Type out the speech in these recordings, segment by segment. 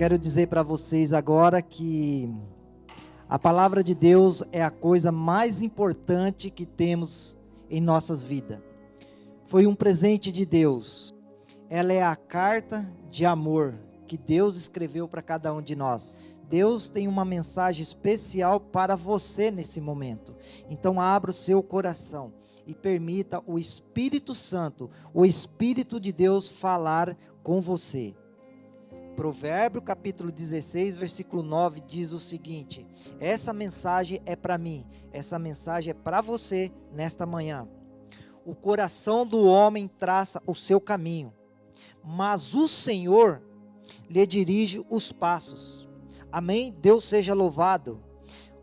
quero dizer para vocês agora que a palavra de Deus é a coisa mais importante que temos em nossas vidas. Foi um presente de Deus. Ela é a carta de amor que Deus escreveu para cada um de nós. Deus tem uma mensagem especial para você nesse momento. Então abra o seu coração e permita o Espírito Santo, o Espírito de Deus falar com você. Provérbio capítulo 16, versículo 9 diz o seguinte: essa mensagem é para mim, essa mensagem é para você nesta manhã. O coração do homem traça o seu caminho, mas o Senhor lhe dirige os passos. Amém? Deus seja louvado.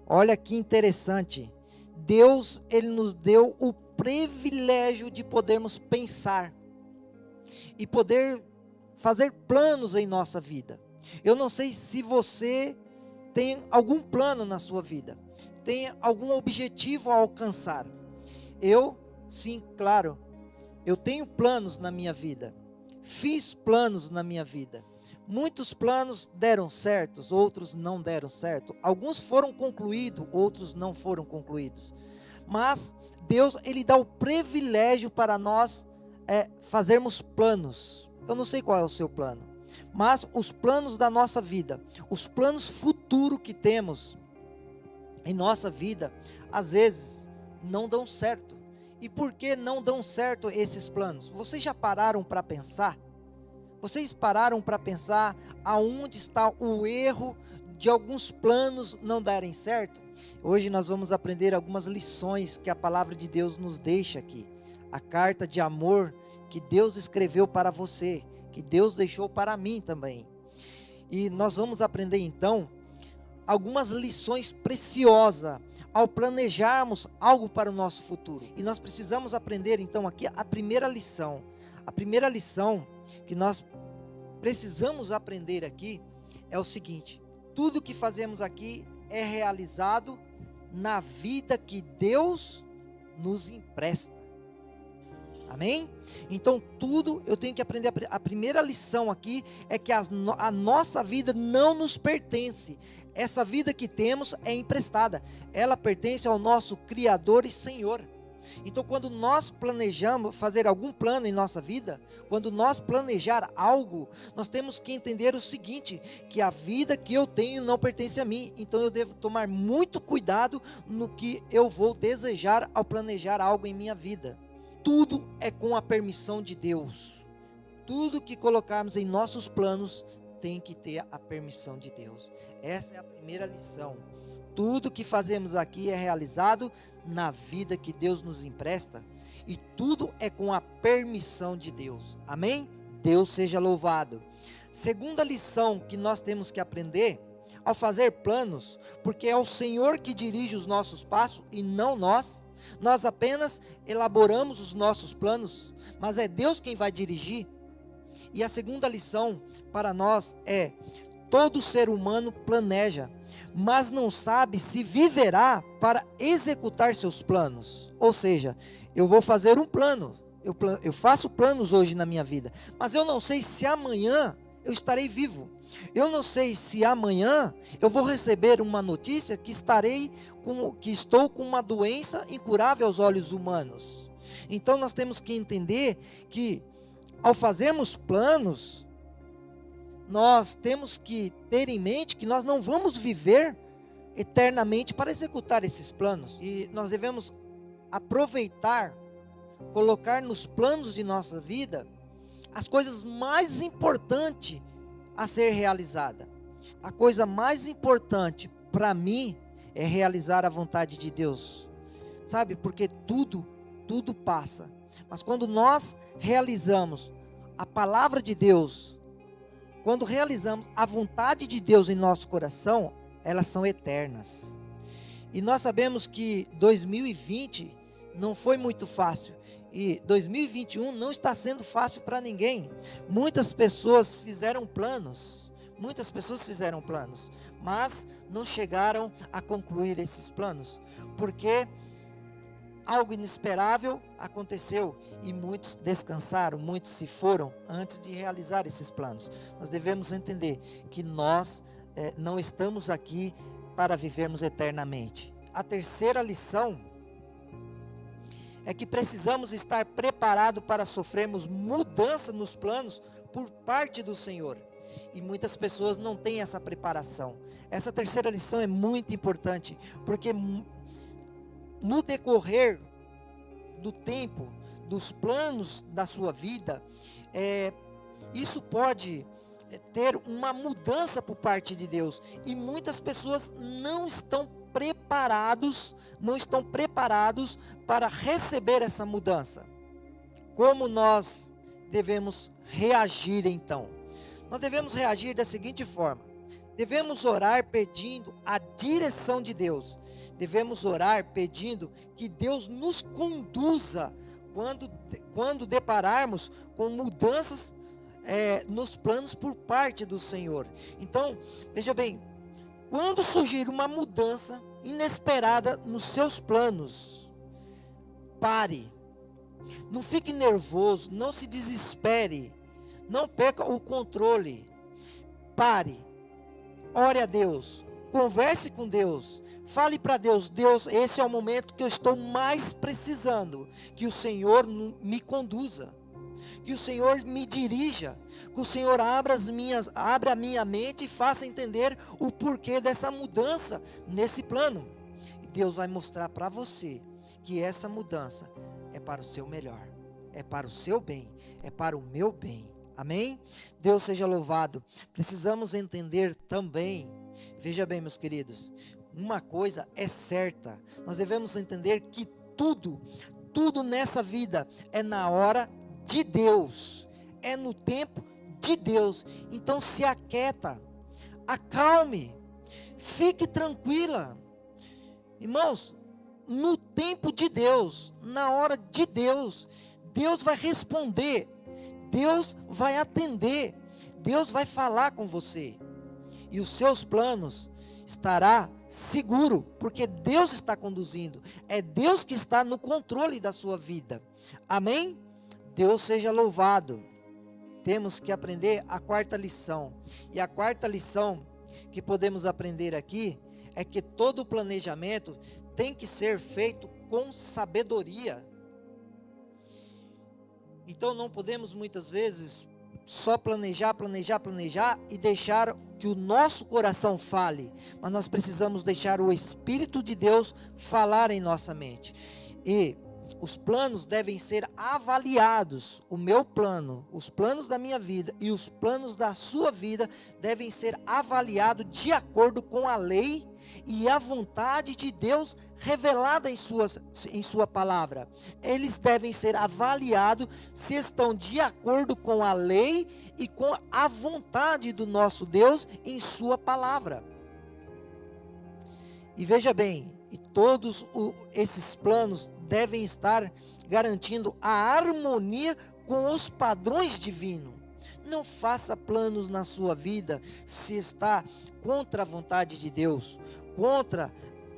Olha que interessante. Deus, Ele nos deu o privilégio de podermos pensar e poder fazer planos em nossa vida. Eu não sei se você tem algum plano na sua vida, tem algum objetivo a alcançar. Sim, claro, eu tenho planos na minha vida, fiz planos na minha vida. Muitos planos deram certo, outros não deram certo. Alguns foram concluídos, outros não foram concluídos. Mas Deus, Ele dá o privilégio para nós fazermos planos. Eu não sei qual é o seu plano, mas os planos da nossa vida, os planos futuros que temos em nossa vida, às vezes não dão certo. E por que não dão certo esses planos? Vocês já pararam para pensar? Vocês pararam para pensar aonde está o erro de alguns planos não darem certo? Hoje nós vamos aprender algumas lições que a palavra de Deus nos deixa aqui. A carta de amor que Deus escreveu para você, que Deus deixou para mim também. E nós vamos aprender então algumas lições preciosas ao planejarmos algo para o nosso futuro. E nós precisamos aprender então aqui a primeira lição. A primeira lição que nós precisamos aprender aqui é o seguinte: tudo que fazemos aqui é realizado na vida que Deus nos empresta. Amém? Então tudo eu tenho que aprender. A primeira lição aqui é que a nossa vida não nos pertence. Essa vida que temos é emprestada. Ela pertence ao nosso Criador e Senhor. Então quando nós planejamos fazer algum plano em nossa vida, quando nós planejar algo, nós temos que entender o seguinte: que a vida que eu tenho não pertence a mim. Então eu devo tomar muito cuidado no que eu vou desejar ao planejar algo em minha vida. Tudo é com a permissão de Deus. Tudo que colocarmos em nossos planos tem que ter a permissão de Deus. Essa é a primeira lição. Tudo que fazemos aqui é realizado na vida que Deus nos empresta, e tudo é com a permissão de Deus. Amém? Deus seja louvado. Segunda lição que nós temos que aprender ao fazer planos, porque é o Senhor que dirige os nossos passos e não nós. Nós apenas elaboramos os nossos planos, mas é Deus quem vai dirigir. E a segunda lição para nós é: todo ser humano planeja, mas não sabe se viverá para executar seus planos. Ou seja, eu vou fazer um plano, eu faço planos hoje na minha vida, mas eu não sei se amanhã eu estarei vivo. Eu não sei se amanhã eu vou receber uma notícia que estou com uma doença incurável aos olhos humanos. Então nós temos que entender que ao fazermos planos, nós temos que ter em mente que nós não vamos viver eternamente para executar esses planos. E nós devemos aproveitar, colocar nos planos de nossa vida as coisas mais importantes a ser realizada. A coisa mais importante para mim é realizar a vontade de Deus. Sabe? Porque tudo passa. Mas quando nós realizamos a palavra de Deus, quando realizamos a vontade de Deus em nosso coração, elas são eternas. E nós sabemos que 2020 não foi muito fácil. E 2021 não está sendo fácil para ninguém. Muitas pessoas fizeram planos, mas não chegaram a concluir esses planos, porque algo inesperável aconteceu e muitos descansaram, muitos se foram antes de realizar esses planos. Nós devemos entender que nós não estamos aqui para vivermos eternamente. A terceira lição é que precisamos estar preparados para sofrermos mudança nos planos por parte do Senhor. E muitas pessoas não têm essa preparação. Essa terceira lição é muito importante, porque no decorrer do tempo, dos planos da sua vida, isso pode ter uma mudança por parte de Deus. E muitas pessoas não estão preparados para receber essa mudança. Como nós devemos reagir então? Nós devemos reagir da seguinte forma: devemos orar pedindo a direção de Deus. Devemos orar pedindo que Deus nos conduza quando depararmos com mudanças nos planos por parte do Senhor. Então, veja bem, quando surgir uma mudança inesperada nos seus planos, pare. Não fique nervoso, não se desespere, não perca o controle. Pare, ore a Deus, converse com Deus, fale para Deus: Deus, esse é o momento que eu estou mais precisando, que o Senhor me conduza, que o Senhor me dirija, que o Senhor abra a minha mente e faça entender o porquê dessa mudança nesse plano. E Deus vai mostrar para você que essa mudança é para o seu melhor, é para o seu bem, é para o meu bem. Amém? Deus seja louvado. Precisamos entender também, veja bem, meus queridos, uma coisa é certa: nós devemos entender que tudo nessa vida é na hora de Deus, é no tempo de Deus. Então se aquieta, acalme, fique tranquila. Irmãos, no tempo de Deus, na hora de Deus, Deus vai responder, Deus vai atender, Deus vai falar com você, e os seus planos estará seguro, porque Deus está conduzindo, é Deus que está no controle da sua vida. Amém? Deus seja louvado. Temos que aprender a quarta lição, e a quarta lição que podemos aprender aqui é que todo planejamento tem que ser feito com sabedoria. Então não podemos muitas vezes só planejar e deixar que o nosso coração fale, mas nós precisamos deixar o Espírito de Deus falar em nossa mente. E os planos devem ser avaliados. O meu plano, os planos da minha vida e os planos da sua vida devem ser avaliados de acordo com a lei e a vontade de Deus revelada em sua palavra. Eles devem ser avaliados se estão de acordo com a lei e com a vontade do nosso Deus em sua palavra. E veja bem, e todos esses planos devem estar garantindo a harmonia com os padrões divinos. Não faça planos na sua vida se está contra a vontade de Deus, contra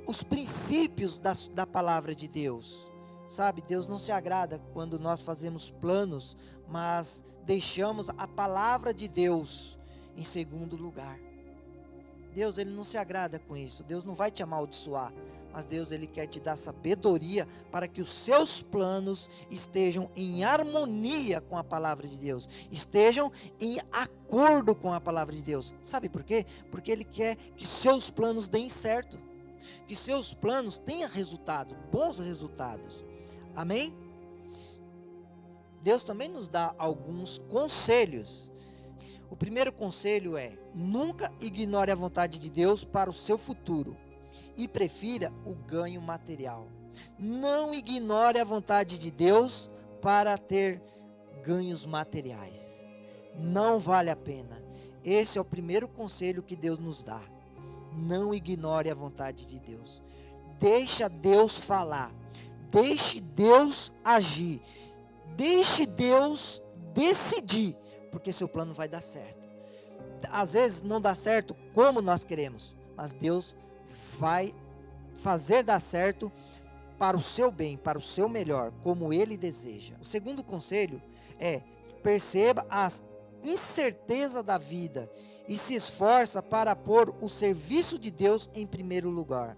os princípios da palavra de Deus. Sabe, Deus não se agrada quando nós fazemos planos, mas deixamos a palavra de Deus em segundo lugar. Deus, Ele não se agrada com isso. Deus não vai te amaldiçoar, mas Deus, Ele quer te dar sabedoria para que os seus planos estejam em harmonia com a palavra de Deus, estejam em acordo com a palavra de Deus. Sabe por quê? Porque Ele quer que seus planos deem certo, que seus planos tenham resultados, bons resultados. Amém? Deus também nos dá alguns conselhos. O primeiro conselho é: nunca ignore a vontade de Deus para o seu futuro e prefira o ganho material. Não ignore a vontade de Deus para ter ganhos materiais. Não vale a pena. Esse é o primeiro conselho que Deus nos dá. Não ignore a vontade de Deus. Deixa Deus falar. Deixe Deus agir. Deixe Deus decidir, porque seu plano vai dar certo. Às vezes não dá certo como nós queremos, mas Deus vai fazer dar certo para o seu bem, para o seu melhor, como Ele deseja. O segundo conselho é: perceba as incertezas da vida e se esforça para pôr o serviço de Deus em primeiro lugar.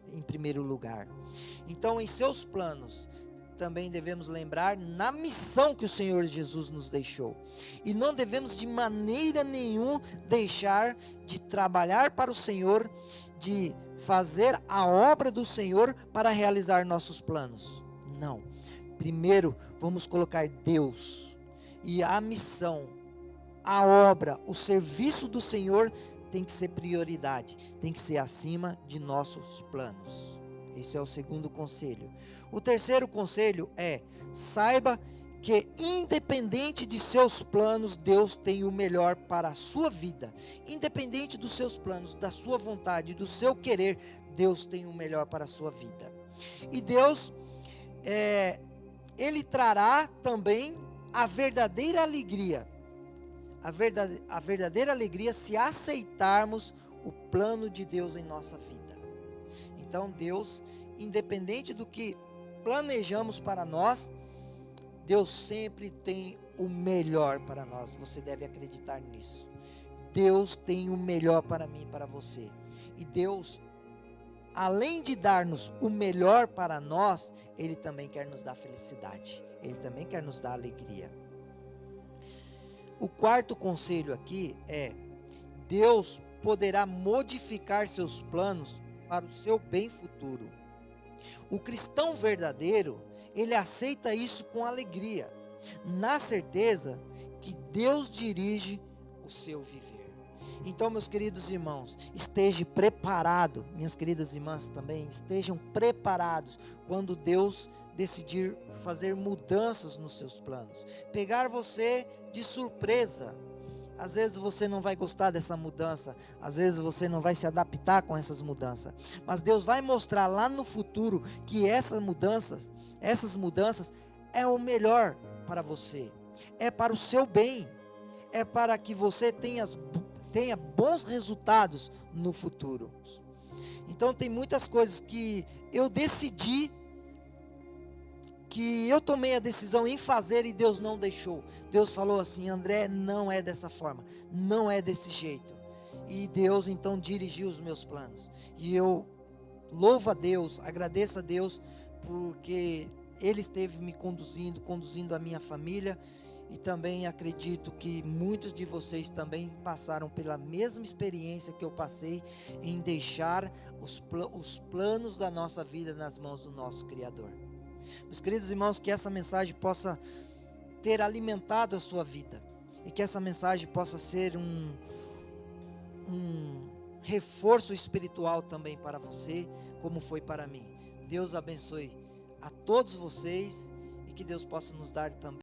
Então, em seus planos, também devemos lembrar na missão que o Senhor Jesus nos deixou. E não devemos de maneira nenhuma deixar de trabalhar para o Senhor, de fazer a obra do Senhor para realizar nossos planos. Não. Primeiro, vamos colocar Deus e a missão, a obra, o serviço do Senhor tem que ser prioridade, tem que ser acima de nossos planos. Esse é o segundo conselho. O terceiro conselho é: saiba que independente de seus planos, Deus tem o melhor para a sua vida. Independente dos seus planos, da sua vontade, do seu querer, Deus tem o melhor para a sua vida. E Deus, Ele trará também a verdadeira alegria. A verdadeira alegria se aceitarmos o plano de Deus em nossa vida. Então Deus, independente do que planejamos para nós, Deus sempre tem o melhor para nós. Você deve acreditar nisso. Deus tem o melhor para mim e para você. E Deus, além de dar-nos o melhor para nós, Ele também quer nos dar felicidade. Ele também quer nos dar alegria. O quarto conselho aqui é: Deus poderá modificar seus planos para o seu bem futuro. O cristão verdadeiro, ele aceita isso com alegria, na certeza que Deus dirige o seu viver. Então, meus queridos irmãos, esteja preparado, minhas queridas irmãs também, estejam preparados quando Deus decidir fazer mudanças nos seus planos, pegar você de surpresa. Às vezes você não vai gostar dessa mudança, às vezes você não vai se adaptar com essas mudanças, mas Deus vai mostrar lá no futuro que essas mudanças é o melhor para você, é para o seu bem, é para que você tenha bons resultados no futuro. Então tem muitas coisas que eu decidi, que eu tomei a decisão em fazer e Deus não deixou. Deus falou assim: André, não é dessa forma, não é desse jeito. E Deus então dirigiu os meus planos. E eu louvo a Deus, agradeço a Deus, porque Ele esteve me conduzindo a minha família. E também acredito que muitos de vocês também passaram pela mesma experiência que eu passei, em deixar os planos da nossa vida nas mãos do nosso Criador. Meus queridos irmãos, que essa mensagem possa ter alimentado a sua vida, e que essa mensagem possa ser um reforço espiritual também para você, como foi para mim. Deus abençoe a todos vocês, e que Deus possa nos dar também